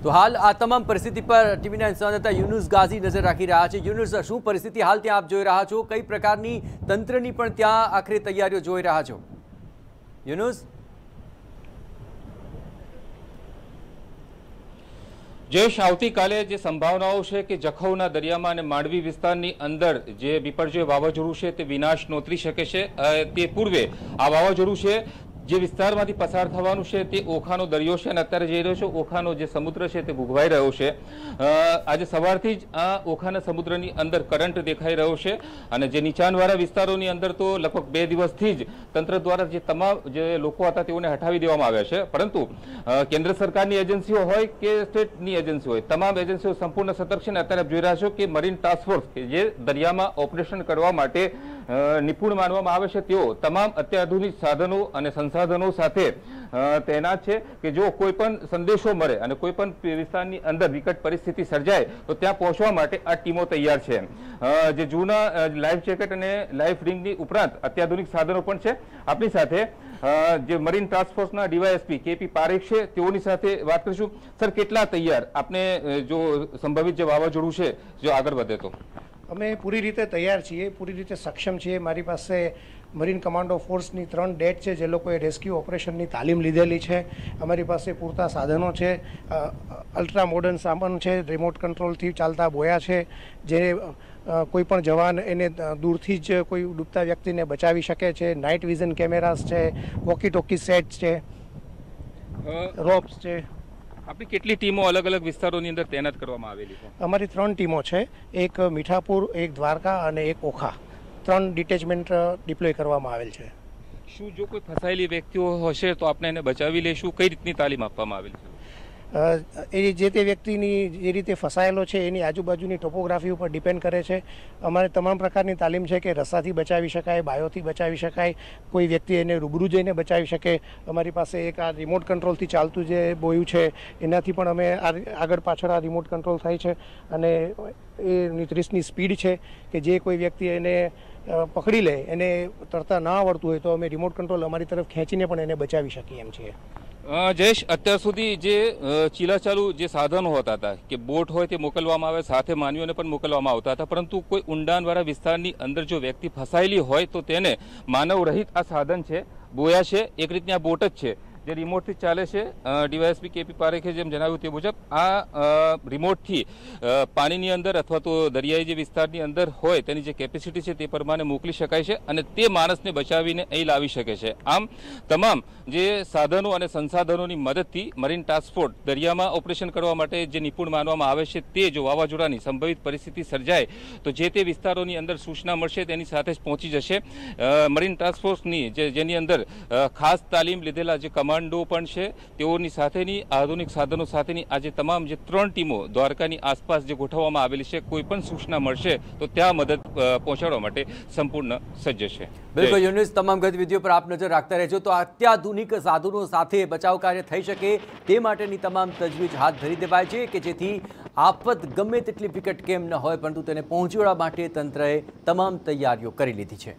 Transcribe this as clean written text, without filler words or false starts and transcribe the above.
તો હાલ આ તમામ પરિસ્થિતિ પર ટીવી9 સંવાદદાતા યુનુસ ગાઝી નજર રાખી રહ્યા છે। યુનુસ, શું પરિસ્થિતિ હાલ ત્યાં આપ જોઈ રહ્યા છો? કઈ પ્રકારની તંત્રની પણ ત્યાં આખરે તૈયારીઓ જોઈ રહ્યા છો? યુનુસ। જયેશ, આવતીકાલે જે સંભાવનાઓ છે કે જખૌના દરિયામાં અને માંડવી વિસ્તારની અંદર જે વિપર્યય વાવાઝોડું છે તે વિનાશ નોતરી શકે છે। તે પૂર્વે આ વાવાઝોડું છે જે વિસ્તારમાંથી પસાર થવાનું છે તે ઓખાનો દરિયો છે અને અત્યારે જઈ રહ્યો છે ઓખાનો જે સમુદ્ર છે તે ભૂગવાઈ રહ્યો છે। આજે સવારથી જ આ ઓખાના સમુદ્રની અંદર કરંટ દેખાઈ રહ્યો છે અને જે નીચાણવાળા વિસ્તારોની અંદર તો લગભગ 2 દિવસથી જ તંત્ર દ્વારા જે તમામ જે લોકો હતા તેઓને હટાવી દેવામાં આવ્યા છે, પરંતુ કેન્દ્ર સરકારની એજન્સીઓ હોય કે સ્ટેટની એજન્સી હોય, તમામ એજન્સીઓ સંપૂર્ણ સતર્ક છે અને અત્યારે જોઈ રહ્યા છો કે મરીન ટાસ્ક ફોર્સ કે જે દરિયામાં ઓપરેશન કરવા માટે નિપુણ માનવામાં આવે છે તેઓ તમામ અત્યાધુનિક સાધનો અને સંસાધનો સાથે તૈનાત છે કે જો કોઈ પણ સંદેશો મળે અને કોઈ પણ વિસ્તારની અંદર વિકટ પરિસ્થિતિ સર્જાય તો ત્યાં પહોંચવા માટે આ ટીમો તૈયાર છે। જે જૂના લાઈફ જેકેટ અને લાઈફ રિંગની ઉપરાંત અત્યાધુનિક સાધનો પણ છે। આપણી સાથે જે મરીન ટાસ્ક ફોર્સના ડીવાયએસપી કેપી પારેખ છે તેઓની સાથે વાત કરીશું। સર, કેટલા તૈયાર આપને જો સંભવિત જે વાવાઝોડું છે જો આગળ વધે તો? અમે પૂરી રીતે તૈયાર છીએ, પૂરી રીતે સક્ષમ છીએ। મારી પાસે મરીન કમાન્ડો ફોર્સની 3 ડેટ છે જે લોકોએ રેસ્ક્યુ ઓપરેશનની તાલીમ લીધેલી છે। અમારી પાસે પૂરતા સાધનો છે, અલ્ટ્રા મોડર્ન સામાન છે, રિમોટ કંટ્રોલથી ચાલતા બોયા છે જે કોઈ પણ જવાન એને દૂરથી જ કોઈ ડૂબતા વ્યક્તિને બચાવી શકે છે। નાઇટ વિઝન કેમેરાસ છે, વોકી ટોકી સેટ્સ છે, રોપ્સ છે। આપણી કેટલી ટીમો અલગ અલગ વિસ્તારોની અંદર તૈનાત કરવામાં આવેલી છે? અમારી 3 ટીમો છે, એક મીઠાપુર, એક દ્વારકા અને એક ઓખા। 3 ડિટેચમેન્ટ ડિપ્લોય કરવામાં આવેલ છે। શું જો કોઈ ફસાયેલી વ્યક્તિઓ હશે તો આપણે એને બચાવી લઈશું? કઈ રીતની તાલીમ આપવામાં આવેલી છે? એ જે તે વ્યક્તિની જે રીતે ફસાયેલો છે એની આજુબાજુની ટોપોગ્રાફી ઉપર ડિપેન્ડ કરે છે। અમારે તમામ પ્રકારની તાલીમ છે કે રસ્સાથી બચાવી શકાય, બાયોથી બચાવી શકાય, કોઈ વ્યક્તિ એને રૂબરૂ જઈને બચાવી શકે। અમારી પાસે એક આ રિમોટ કંટ્રોલથી ચાલતું જે બોયું છે એનાથી પણ અમે આગળ પાછળ આ રિમોટ કંટ્રોલ થાય છે અને એ 30ની સ્પીડ છે કે જે કોઈ વ્યક્તિ એને પકડી લે, એને તરતા ના આવડતું હોય તો અમે રિમોટ કંટ્રોલ અમારી તરફ ખેંચીને પણ એને બચાવી શકીએ એમ છીએ। જયેશ, અત્યાર સુધી જે ચીલાચાલુ જે સાધનો હોતા હતા કે બોટ હોય તે મોકલવામાં આવે, સાથે માનવીઓને પણ મોકલવામાં આવતા હતા, પરંતુ કોઈ ઊંડાણવાળા વિસ્તારની અંદર જો વ્યક્તિ ફસાયેલી હોય તો તેને માનવ રહિત આ સાધન છે, બોયા છે, એક રીતની આ બોટ જ છે જે રિમોટથી ચાલે છે। ડીવાયએસપી કેપી પારેખે જેમ જણાવ્યું તે મુજબ આ રિમોટથી પાણીની અંદર અથવા તો દરિયાઈ જે વિસ્તારની અંદર હોય તેની જે કેપેસિટી છે તે પ્રમાણે મોકલી શકાય છે અને તે માણસને બચાવીને અહીં લાવી શકે છે। આમ તમામ જે સાધનો અને સંસાધનોની મદદથી મરીન ટાસ્ક ફોર્સ દરિયામાં ઓપરેશન કરવા માટે જે નિપુણ માનવામાં આવે છે તે જો વાવાઝોડાની સંભવિત પરિસ્થિતિ સર્જાય તો જે તે વિસ્તારોની અંદર સૂચના મળશે તેની સાથે જ પહોંચી જશે। મરીન ટાસ્ક ફોર્સની જેની અંદર ખાસ તાલીમ લીધેલા જે કમાન્ડો પણ છે તેઓની સાથેની આધુનિક સાધનો સાથેની આજે તમામ જે 3 ટીમો દ્વારકાની આસપાસ જે ગોઠવવામાં આવેલી છે, કોઈ પણ સૂચના મળશે તો ત્યાં મદદ પહોંચાડવા માટે સંપૂર્ણ સજ્જ છે। બિલકુલ યુનુસ, તમામ ગતિવિધિઓ પર આપ નજર રાખતા રહેજો। તો અત્યાધુનિક સાધનો સાથે બચાવ કાર્ય થઈ શકે તે માટેની તમામ તજવીજ હાથ ધરી દેવાય છે કે જેથી આફત ગમે તેટલી વિકટ કેમ ન હોય પરંતુ તેને પહોંચી વળવા માટે તંત્રએ તમામ તૈયારીઓ કરી લીધી છે।